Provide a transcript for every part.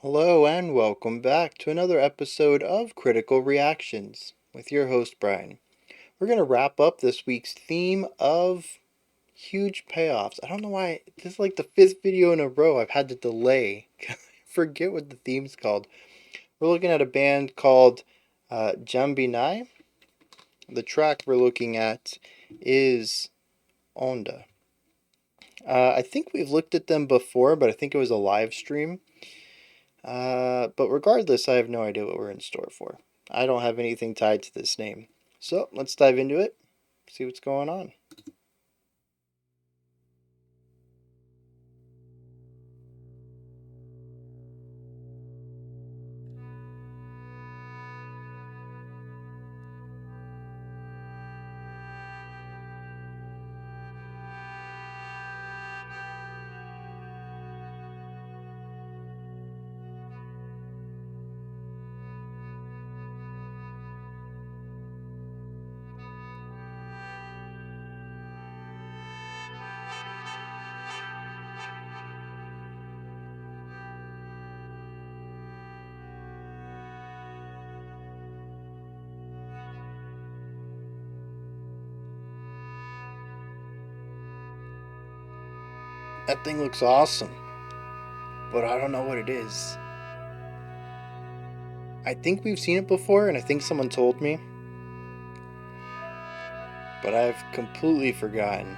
Hello and welcome back to another episode of Critical Reactions with your host Bryan. We're going to wrap up this week's theme of huge payoffs. I don't know why this is like the fifth video in a row I've had to delay. I forget what the theme's called. We're looking at a band called JAMBINAI. The track we're looking at is ONDA. I think we've looked at them before, but I think it was a live stream. But regardless, I have no idea what we're in store for. I don't have anything tied to this name. So let's dive into it, see what's going on. That thing looks awesome, but I don't know what it is. I think we've seen it before, and I think someone told me, but I've completely forgotten.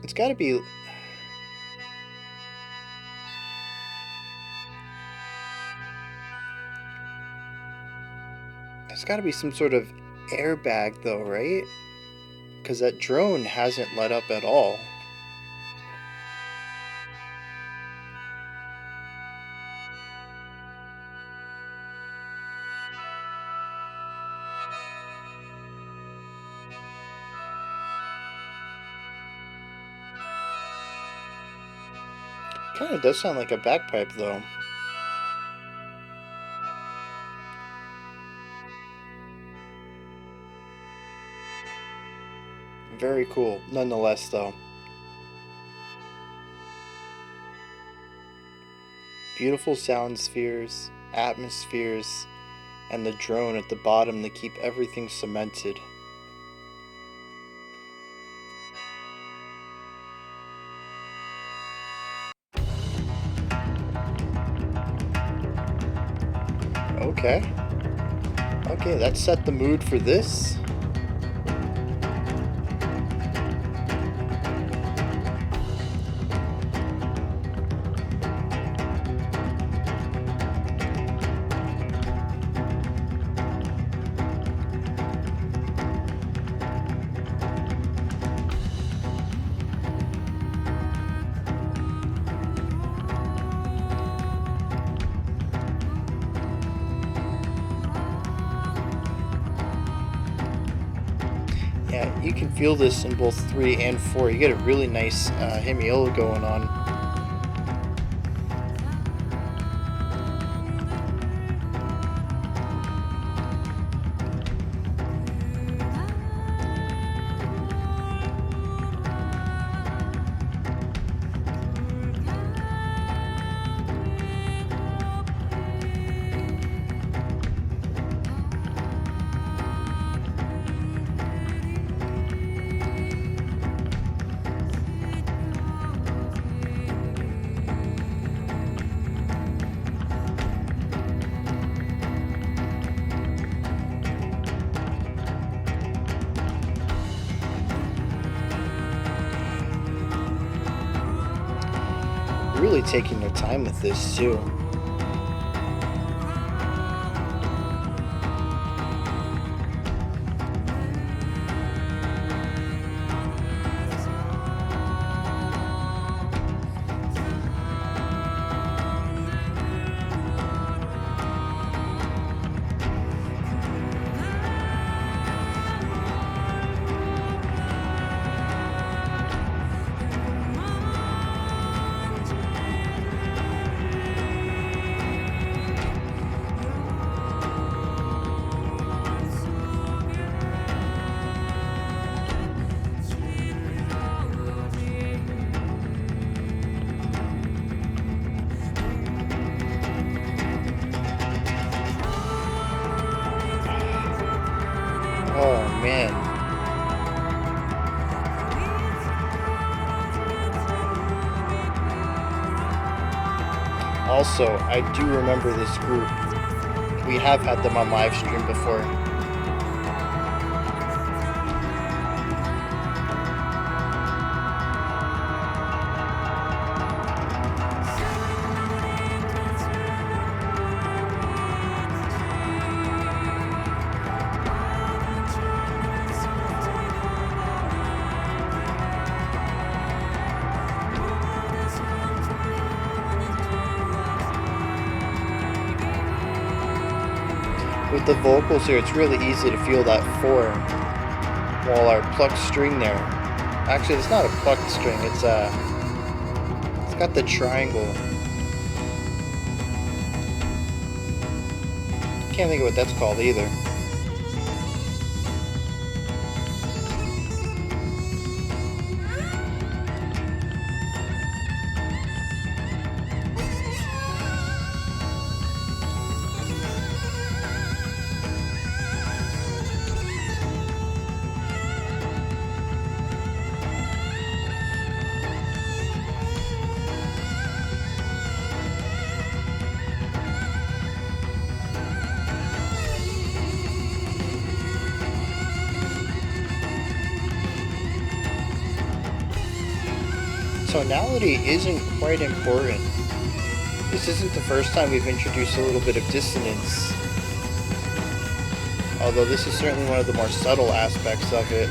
It's gotta be... There's gotta be some sort of airbag though, right? Because that drone hasn't let up at all. Kind of does sound like a bagpipe though. Very cool, nonetheless though. Beautiful sound spheres, atmospheres, and the drone at the bottom to keep everything cemented. Okay. Okay, that set the mood for this. Yeah, you can feel this in both 3 and 4. You get a really nice hemiolo going on. Really taking their time with this too. Also, I do remember this group. We have had them on live stream before. With the vocals here, it's really easy to feel that 4 while our plucked string there. Actually, it's not a plucked string, it's got the triangle. Can't think of what that's called either. Tonality isn't quite important. This isn't the first time we've introduced a little bit of dissonance, although this is certainly one of the more subtle aspects of it.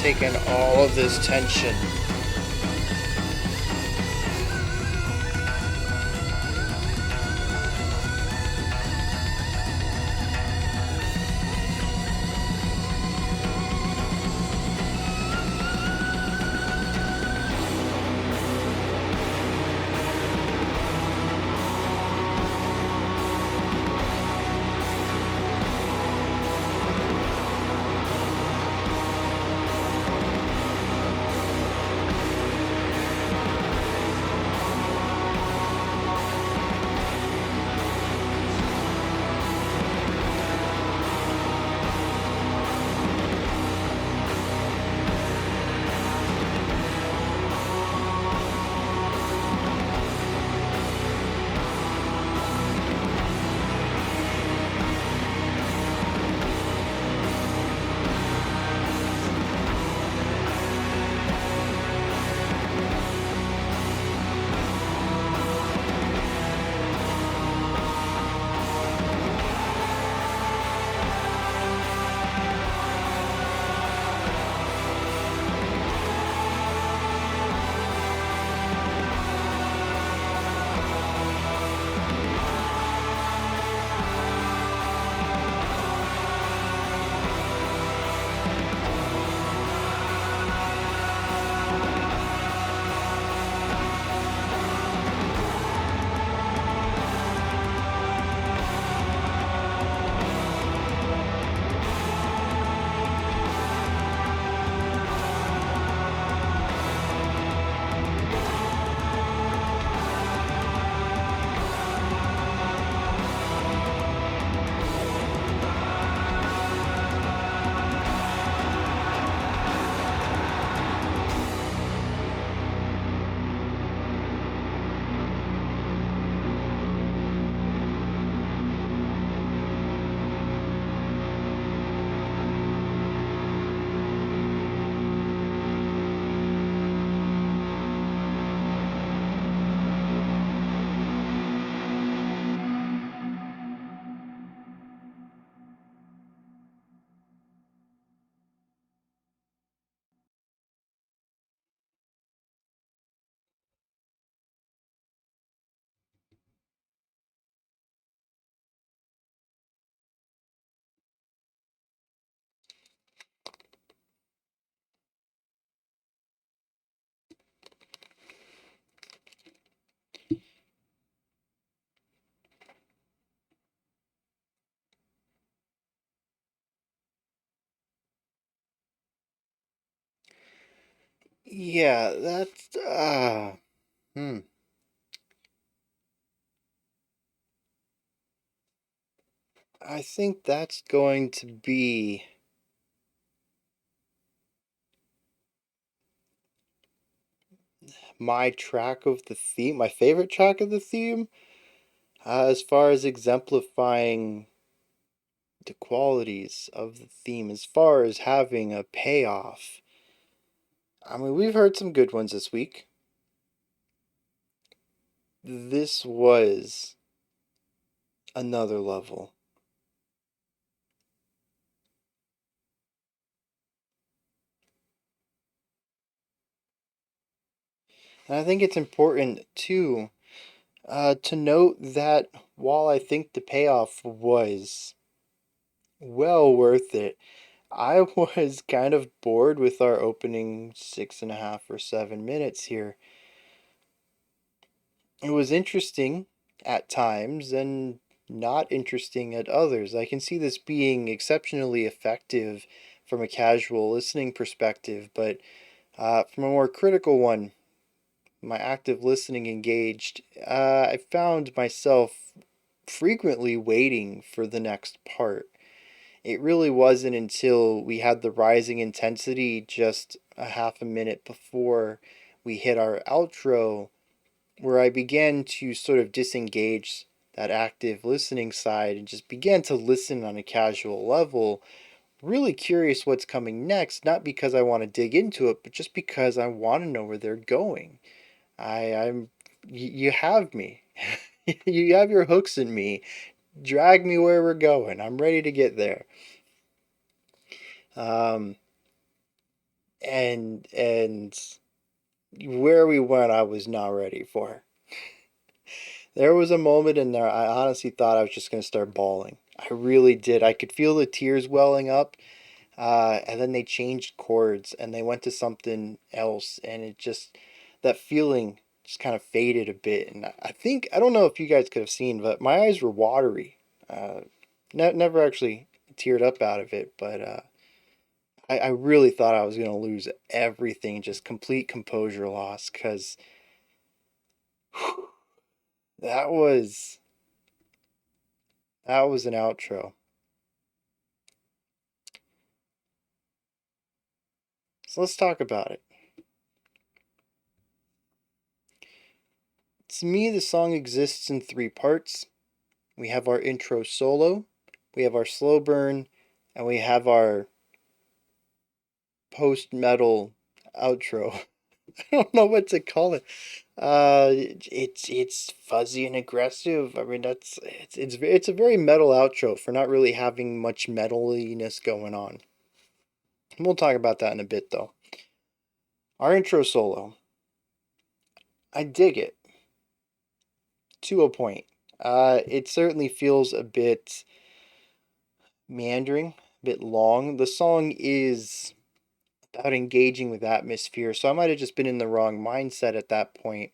Taking all of this tension. Yeah, that's hmm. I think that's going to be my track of the theme, my favorite track of the theme, as far as exemplifying the qualities of the theme, as far as having a payoff. I mean, we've heard some good ones this week. This was another level. And I think it's important too to note that while I think the payoff was well worth it, I was kind of bored with our opening 6.5 or 7 minutes here. It was interesting at times and not interesting at others. I can see this being exceptionally effective from a casual listening perspective, but from a more critical one, my active listening engaged, I found myself frequently waiting for the next part. It really wasn't until we had the rising intensity just a half a minute before we hit our outro where I began to sort of disengage that active listening side and just began to listen on a casual level, really curious what's coming next, not because I want to dig into it, but just because I want to know where they're going. I'm you have me. You have your hooks in me. Drag me where we're going. I'm ready to get there. Um, and where we went, I was not ready for. There was a moment in there I honestly thought I was just gonna start bawling. I really did. I could feel the tears welling up, and then they changed chords and they went to something else, and it just that feeling just kind of faded a bit. And I think I don't know if you guys could have seen, but my eyes were watery. Uh, never actually teared up out of it, but I really thought I was gonna lose everything, just complete composure loss, because that was that was an outro. So let's talk about it. To me, the song exists in three parts. We have our intro solo, we have our slow burn, and we have our post metal outro. I don't know what to call it. It's fuzzy and aggressive. I mean, it's a very metal outro for not really having much metaliness going on. We'll talk about that in a bit, though. Our intro solo, I dig it to a point. It certainly feels a bit meandering, a bit long. The song is about engaging with atmosphere, so I might have just been in the wrong mindset at that point.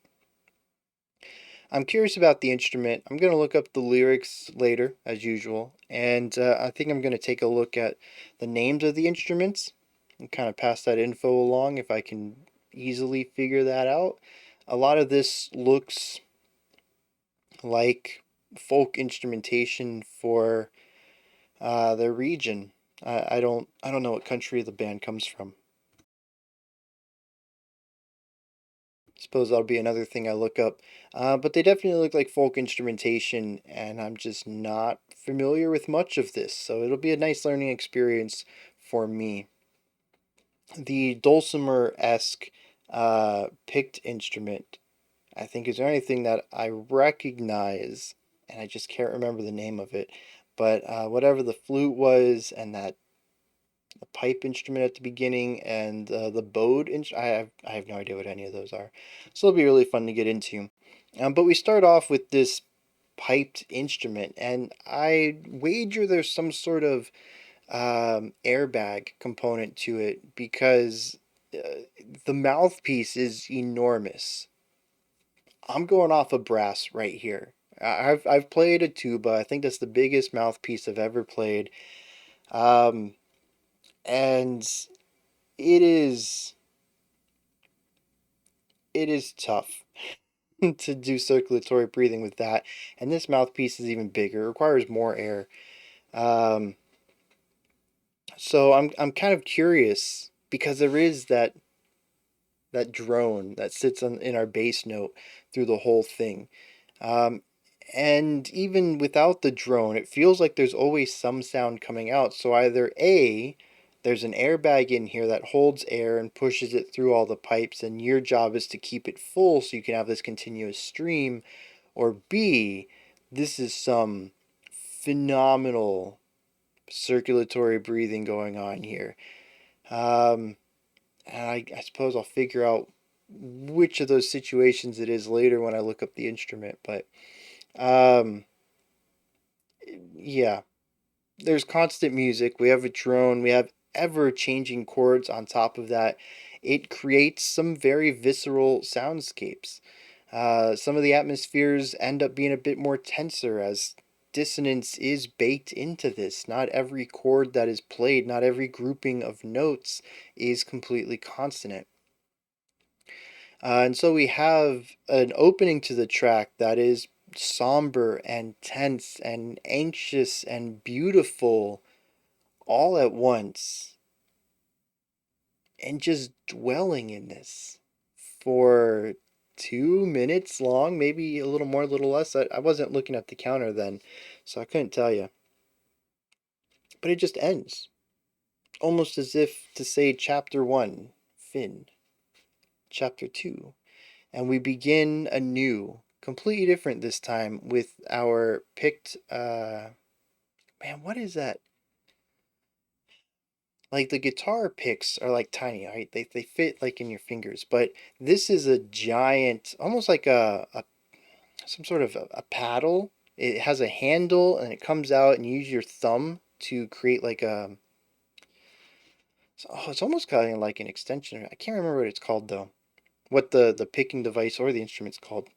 I'm curious about the instrument. I'm going to look up the lyrics later, as usual, and I think I'm going to take a look at the names of the instruments and kind of pass that info along if I can easily figure that out. A lot of this looks like folk instrumentation for their region. I don't know what country the band comes from. Suppose that'll be another thing I look up. But they definitely look like folk instrumentation, and I'm just not familiar with much of this, so it'll be a nice learning experience for me. The dulcimer esque picked instrument, I think, is the only thing that I recognize, and I just can't remember the name of it. But whatever the flute was, and that the pipe instrument at the beginning, and the bowed I have no idea what any of those are. So it'll be really fun to get into. But we start off with this piped instrument, and I wager there's some sort of airbag component to it because the mouthpiece is enormous. I'm going off of brass right here. I've played a tuba. I think that's the biggest mouthpiece I've ever played. Um, and it is it is tough to do circulatory breathing with that. And this mouthpiece is even bigger, it requires more air. Um, so I'm kind of curious because there is that drone that sits in our bass note through the whole thing. Um, and even without the drone, it feels like there's always some sound coming out. So either A, there's an airbag in here that holds air and pushes it through all the pipes, and your job is to keep it full so you can have this continuous stream, or B, this is some phenomenal circulatory breathing going on here. Um, and I suppose I'll figure out which of those situations it is later when I look up the instrument. But um, yeah, there's constant music. We have a drone. We have ever changing chords on top of that. It creates some very visceral soundscapes. Some of the atmospheres end up being a bit more tenser as dissonance is baked into this. Not every chord that is played, not every grouping of notes is completely consonant. And so we have an opening to the track that is somber and tense and anxious and beautiful all at once. And just dwelling in this for 2 minutes long, maybe a little more, a little less. I wasn't looking at the counter then, so I couldn't tell you. But it just ends. Almost as if to say, Chapter 1, Finn. Chapter 2. And we begin anew, completely different this time with our picked man, what is that? Like the guitar picks are like tiny, right? They fit like in your fingers, but this is a giant, almost like a some sort of a paddle. It has a handle and it comes out and you use your thumb to create like a it's almost kind of like an extension. I can't remember what it's called though. What the picking device or the instrument's called.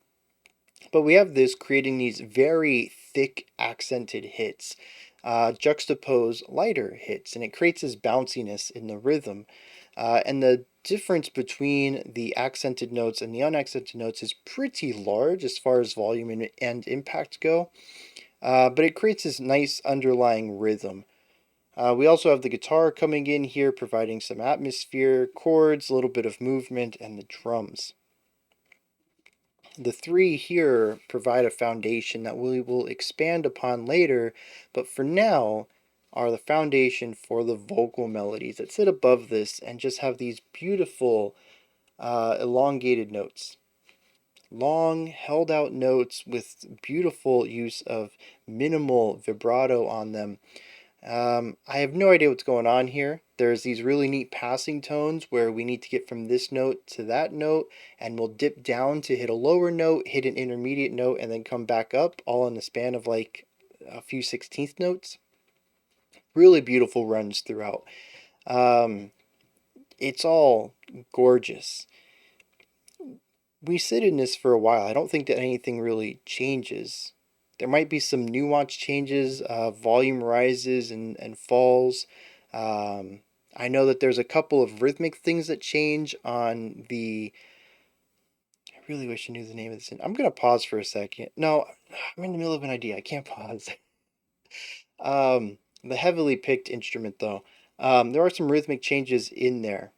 But we have this creating these very thick accented hits, juxtapose lighter hits, and it creates this bounciness in the rhythm. And the difference between the accented notes and the unaccented notes is pretty large as far as volume and impact go, but it creates this nice underlying rhythm. We also have the guitar coming in here, providing some atmosphere, chords, a little bit of movement, and the drums. The three here provide a foundation that we will expand upon later, but for now are the foundation for the vocal melodies that sit above this and just have these beautiful elongated notes. Long, held out notes with beautiful use of minimal vibrato on them. I have no idea what's going on here. There's these really neat passing tones where we need to get from this note to that note, and we'll dip down to hit a lower note, hit an intermediate note, and then come back up, all in the span of like a few 16th notes. Really beautiful runs throughout. Um, it's all gorgeous. We sit in this for a while. I don't think that anything really changes. There might be some nuance changes, volume rises and falls. Um, I know that there's a couple of rhythmic things that change on the. I really wish I knew the name of this. I'm going to pause for a second. No, I'm in the middle of an idea. I can't pause. The heavily picked instrument, though, there are some rhythmic changes in there.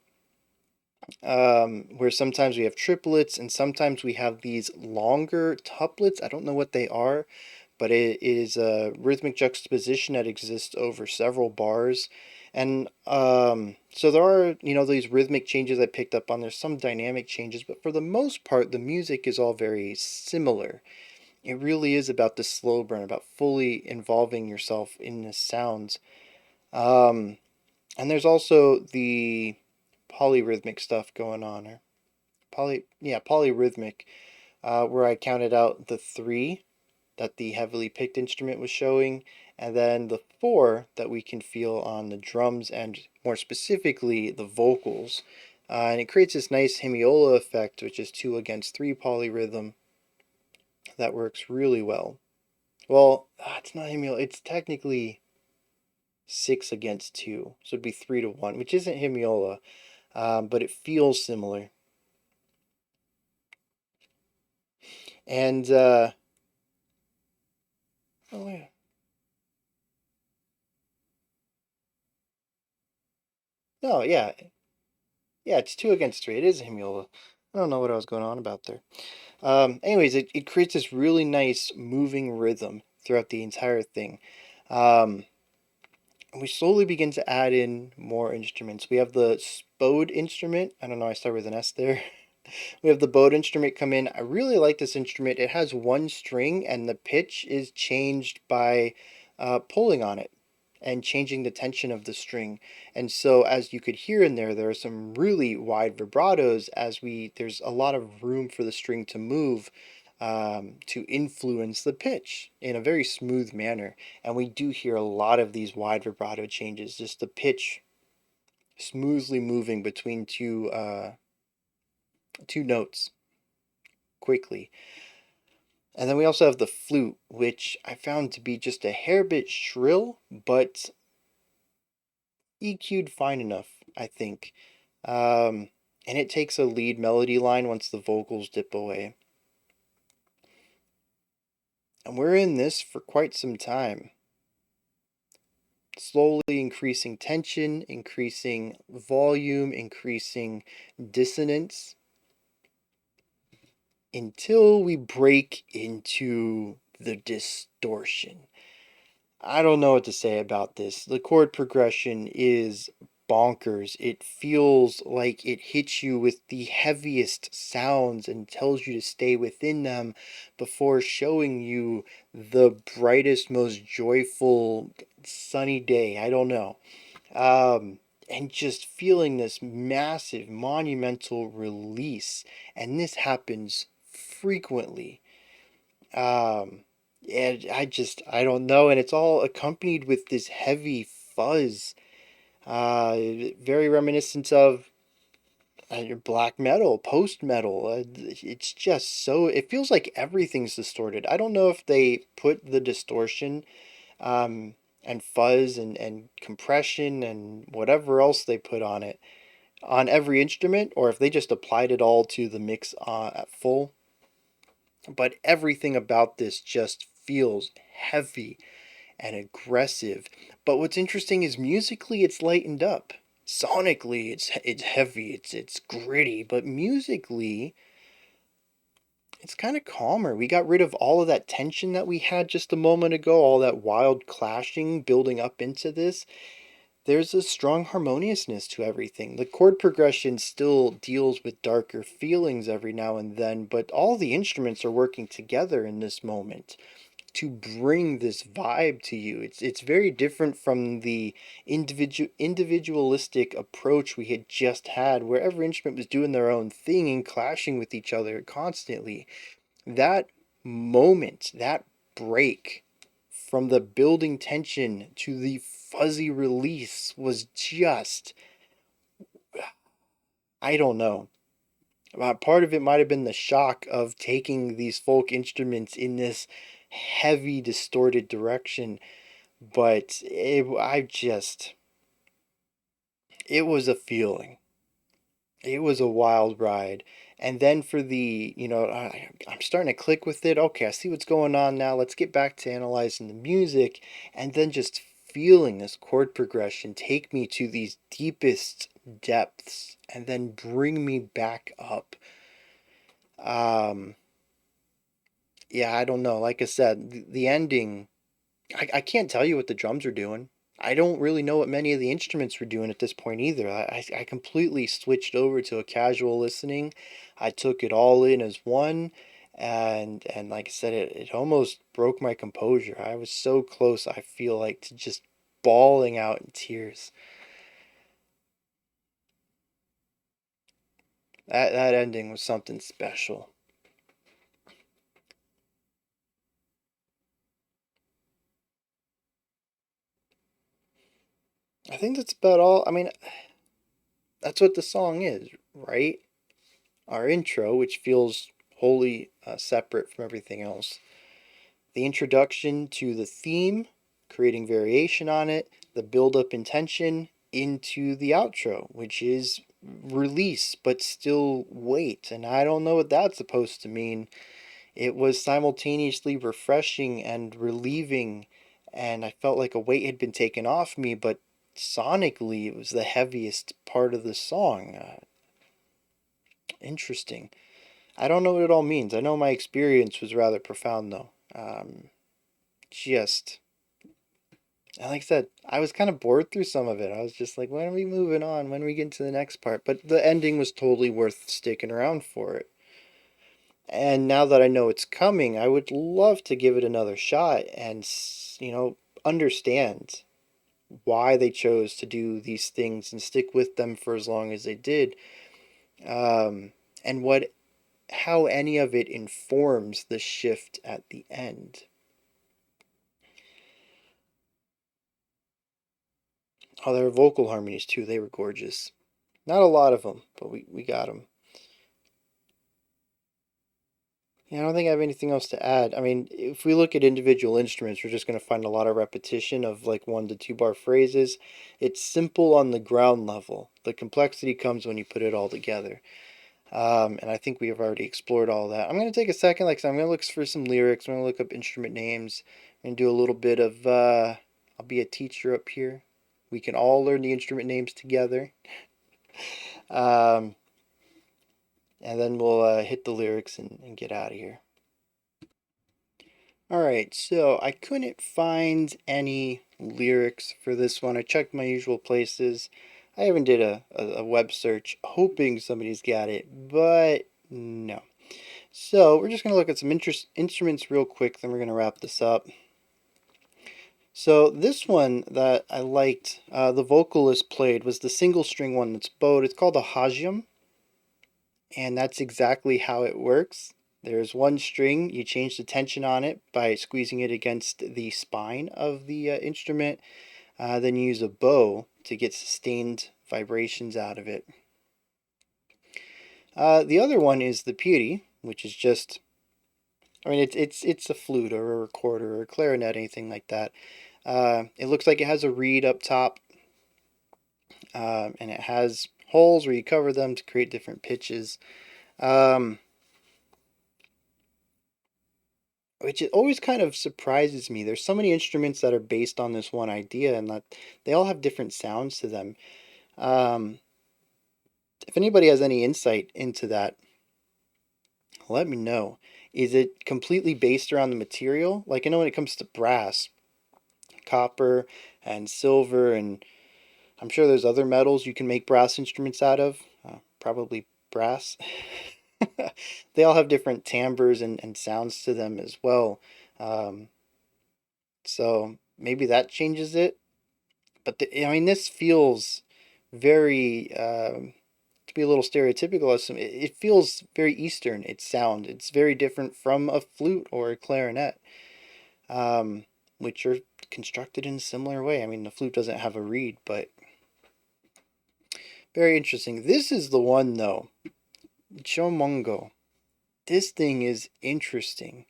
Where sometimes we have triplets and sometimes we have these longer tuplets. I don't know what they are, but it is a rhythmic juxtaposition that exists over several bars. And so there are, these rhythmic changes I picked up on. There's some dynamic changes, but for the most part, the music is all very similar. It really is about the slow burn, about fully involving yourself in the sounds. Um, and there's also the polyrhythmic stuff going on, or polyrhythmic, where I counted out the three that the heavily picked instrument was showing, and then the four that we can feel on the drums and more specifically the vocals. And it creates this nice hemiola effect, which is 2 against 3 polyrhythm that works really well. Well, it's not hemiola, it's technically 6 against 2, so it'd be 3 to 1, which isn't hemiola, but it feels similar. And oh yeah. No, yeah. Yeah, it's 2 against 3. It is a hemiola. I don't know what I was going on about there. Anyways, it creates this really nice moving rhythm throughout the entire thing. Um, and we slowly begin to add in more instruments. We have the bowed instrument. I don't know, I start with an S there. We have the bowed instrument come in. I really like this instrument. It has one string, and the pitch is changed by pulling on it and changing the tension of the string. And so, as you could hear in there, there are some really wide vibratos as there's a lot of room for the string to move to influence the pitch in a very smooth manner. And we do hear a lot of these wide vibrato changes, just the pitch smoothly moving between two notes quickly. And then we also have the flute, which I found to be just a hair bit shrill, but EQ'd fine enough, I think. And it takes a lead melody line once the vocals dip away. And we're in this for quite some time. Slowly increasing tension, increasing volume, increasing dissonance, until we break into the distortion. I don't know what to say about this. The chord progression is bonkers. It feels like it hits you with the heaviest sounds and tells you to stay within them before showing you the brightest, most joyful, sunny day. I don't know. And just feeling this massive, monumental release. And this happens frequently. Um, and I don't know. And it's all accompanied with this heavy fuzz, very reminiscent of black metal, post metal. It's just so, it feels like everything's distorted. I don't know if they put the distortion, and fuzz and compression and whatever else they put on it on every instrument, or if they just applied it all to the mix at full. But everything about this just feels heavy and aggressive. But what's interesting is musically it's lightened up. Sonically it's heavy, it's gritty, but musically it's kind of calmer. We got rid of all of that tension that we had just a moment ago, all that wild clashing building up into this. There's a strong harmoniousness to everything. The chord progression still deals with darker feelings every now and then, but all the instruments are working together in this moment to bring this vibe to you. It's very different from the individualistic approach we had just had, where every instrument was doing their own thing and clashing with each other constantly. That moment, that break from the building tension to the fuzzy release was just, I don't know. Part of it might have been the shock of taking these folk instruments in this heavy, distorted direction, but it was a feeling. It was a wild ride. And then for I'm starting to click with it. Okay, I see what's going on now. Let's get back to analyzing the music. And then just feeling this chord progression take me to these deepest depths and then bring me back up. Um, yeah, I don't know. Like I said, the ending, I can't tell you what the drums are doing. I don't really know what many of the instruments were doing at this point either. I completely switched over to a casual listening. I took it all in as one, and like I said, it almost broke my composure. I was so close, I feel like, to just bawling out in tears. That ending was something special. I think that's about all. I mean, that's what the song is, right? Our intro, which feels wholly separate from everything else. The introduction to the theme, creating variation on it, the build up intention into the outro, which is release but still wait. And I don't know what that's supposed to mean. It was simultaneously refreshing and relieving, and I felt like a weight had been taken off me, but sonically it was the heaviest part of the song. Interesting. I don't know what it all means. I know my experience was rather profound, though. Just, and like I said, I was kind of bored through some of it. I was just like, when are we moving on? When are we get to the next part? But the ending was totally worth sticking around for it. And now that I know it's coming, I would love to give it another shot and, understand why they chose to do these things and stick with them for as long as they did. And how any of it informs the shift at the end. Oh, there were vocal harmonies too. They were gorgeous. Not a lot of them, but we got them. Yeah, I don't think I have anything else to add. I mean, if we look at individual instruments, we're just going to find a lot of repetition of like 1 to 2 bar phrases. It's simple on the ground level. The complexity comes when you put it all together. And I think we have already explored all that. I'm going to take a second, like I said, I'm going to look for some lyrics. I'm going to look up instrument names. I'm going to do a little bit of, I'll be a teacher up here. We can all learn the instrument names together. Um, and then we'll hit the lyrics and get out of here. Alright, so I couldn't find any lyrics for this one. I checked my usual places. I even did a web search hoping somebody's got it, but no. So we're just going to look at some instruments real quick, then we're going to wrap this up. So this one that I liked, the vocalist played, was the single string one that's bowed. It's called a hajiam, and that's exactly how it works. There's one string, you change the tension on it by squeezing it against the spine of the instrument. Then you use a bow to get sustained vibrations out of it. The other one is the piri, which is just, I mean, it's a flute or a recorder or a clarinet, anything like that. It looks like it has a reed up top, and it has holes where you cover them to create different pitches. Which it always kind of surprises me. There's so many instruments that are based on this one idea, and that they all have different sounds to them. Um, if anybody has any insight into that, let me know. Is it completely based around the material? Like, I know when it comes to brass, copper and silver, and I'm sure there's other metals you can make brass instruments out of, probably brass. They all have different timbres and sounds to them as well. Um, so maybe that changes it. But I mean, this feels very, to be a little stereotypical, it feels very Eastern. Its sound. It's very different from a flute or a clarinet, which are constructed in a similar way. I mean, the flute doesn't have a reed, but very interesting. This is the one though, Chomongo. This thing is interesting.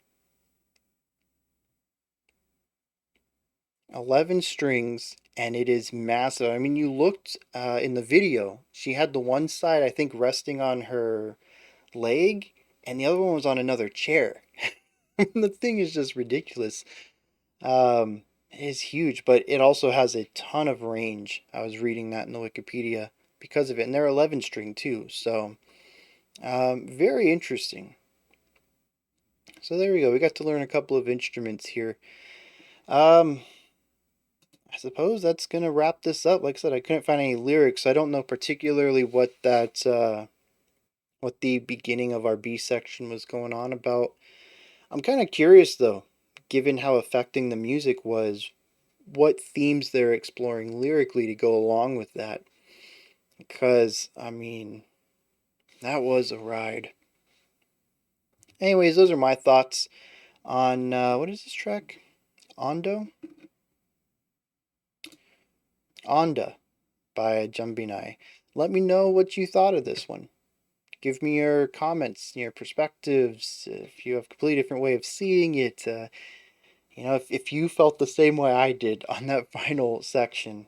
11 strings, and it is massive. I mean, you looked in the video, she had the one side, I think, resting on her leg, and the other one was on another chair. The thing is just ridiculous. It is huge, but it also has a ton of range. I was reading that in the Wikipedia because of it, and they're 11 string too, so very interesting. So there we go. We got to learn a couple of instruments here. I suppose that's gonna wrap this up. Like I said, I couldn't find any lyrics. So I don't know particularly what what the beginning of our B section was going on about. I'm kind of curious though, given how affecting the music was, what themes they're exploring lyrically to go along with that. Because I mean, that was a ride. Anyways, those are my thoughts on what is this track? Ondo? Onda by JAMBINAI. Let me know what you thought of this one. Give me your comments, your perspectives, if you have a completely different way of seeing it. If you felt the same way I did on that final section,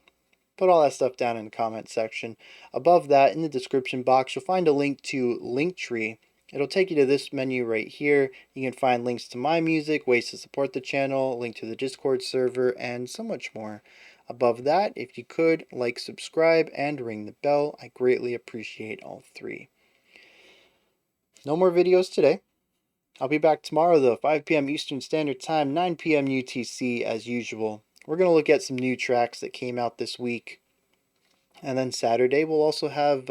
put all that stuff down in the comment section. Above that, in the description box, you'll find a link to Linktree, It'll take you to this menu right here. You can find links to my music, ways to support the channel, link to the Discord server, and so much more. Above that, if you could, like, subscribe, and ring the bell. I greatly appreciate all three. No more videos today. I'll be back tomorrow though, 5 p.m. Eastern Standard Time, 9 p.m. UTC as usual. We're going to look at some new tracks that came out this week. And then Saturday we'll also have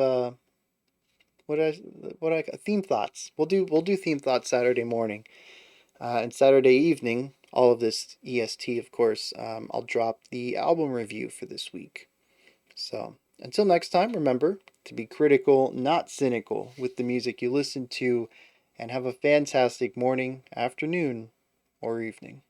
theme thoughts. We'll do theme thoughts Saturday morning, and Saturday evening. All of this EST, of course. I'll drop the album review for this week. So until next time, remember to be critical, not cynical, with the music you listen to, and have a fantastic morning, afternoon, or evening.